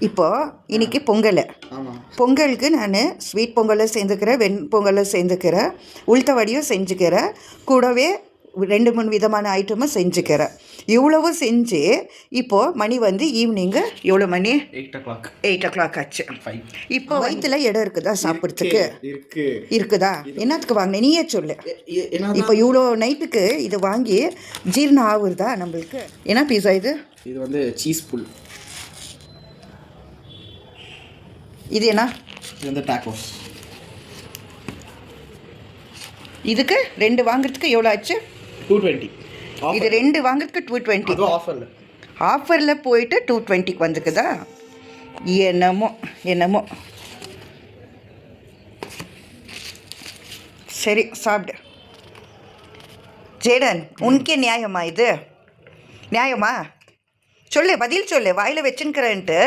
இப்போது இன்றைக்கி பொங்கல். பொங்கலுக்கு நான் ஸ்வீட் பொங்கலை சேர்ந்துக்கிறேன், வெண்பொங்கலை சேர்ந்துக்கிறேன், உளுத்த வடையும் செஞ்சுக்கிறேன், கூடவே 2-3 விதமான ஐட்டமும் செஞ்சுக்கிறேன். இவ்வளவும் செஞ்சு இப்போது மணி வந்து ஈவினிங்கு எவ்வளோ மணி? 8 o'clock ஆச்சு. இப்போ வயிற்றுல இடம் இருக்குதா சாப்பிட்றதுக்கு? இருக்குதா? என்னத்துக்கு வாங்கினேன் நீயே சொல்லு. இப்போ இவ்வளோ நைட்டுக்கு இது வாங்கி ஜீரணம் ஆகுறதா நம்மளுக்கு? என்ன பீஸா இது? இது வந்து சீஸ் புல். இது என்ன? இது வந்து டாக்கோஸ். இதுக்கு 2 வாங்குறதுக்கு எவ்வளோ ஆச்சு? 220. இது 2 வாங்குறதுக்கு 220. ஆஃபரில் போயிட்டு 220க்கு வந்துக்குதா? என்னமோ சரி சாப்பிடு. ஜேடன், உனக்கே நியாயமா இது? நியாயமா? சொல்லு, பதில் சொல்லு. வாயில் வச்சுன்னுக்கிறேன்ட்டு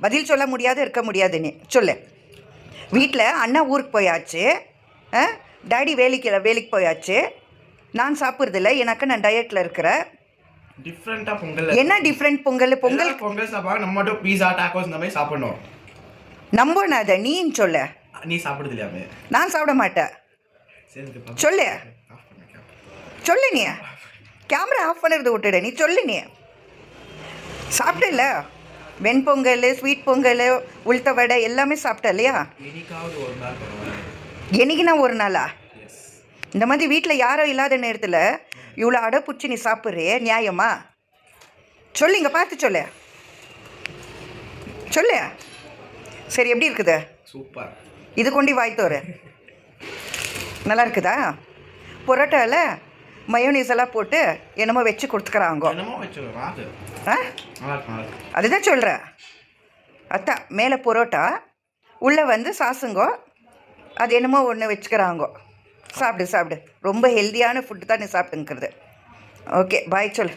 பதில் சொல்ல முடியாது, இருக்க முடியாது. நீ சொல்லு. வீட்டில் அண்ணா ஊருக்கு போயாச்சு, டாடி வேலைக்கு போயாச்சு, நான் சாப்பிட்றதில்ல, எனக்கு நான் டயட்டில் இருக்கிறேன். டிஃப்ரெண்ட்டாக பொங்கல். என்ன டிஃப்ரெண்ட் பொங்கல் சாப்பிடுவாங்க, நம்ம மட்டும் பீஸா டாக்கோஸ் இந்த மாதிரி சாப்பிடணும். நம்பனாத நீன்னு சொல்ல. நீ சாப்பிடுதில்லையாமே? நான் சாப்பிட மாட்டேன். சொல்லு நீ. கேமரா ஆஃப் பண்ணுறது விட்டுடு. நீ சொல்லு. நீ சாப்பிட்டல வெண்பொங்கல், ஸ்வீட் பொங்கல், உளுத்த வடை எல்லாமே சாப்பிட்ட இல்லையா? என்னைக்குன்னா ஒரு நாளா? இந்த மாதிரி வீட்டில் யாரும் இல்லாத நேரத்தில் இவ்வளோ அடைப்பிடிச்சி நீ சாப்பிட்றியே, நியாயமா? சொல்லு, இங்கே பார்த்து சொல்லு. சரி, எப்படி இருக்குது? சூப்பர். இது கொண்டு வாய்த்தோரு நல்லா இருக்குதா? பொரோட்டாவில் மயோனீஸ் எல்லாம் போட்டு என்னமோ வச்சு கொடுத்துக்கிறாங்க. அதுதான் சொல்கிறேன். அத்தான் மேலே பொரோட்டா, உள்ளே வந்து சாசுங்கோ, அது என்னமோ ஒன்று வச்சுக்கிறாங்கோ. சாப்பிடு. ரொம்ப ஹெல்த்தியான ஃபுட்டு தான் நீ சாப்பிட்டுங்கிறது. ஓகே, பாய் சொல்லு.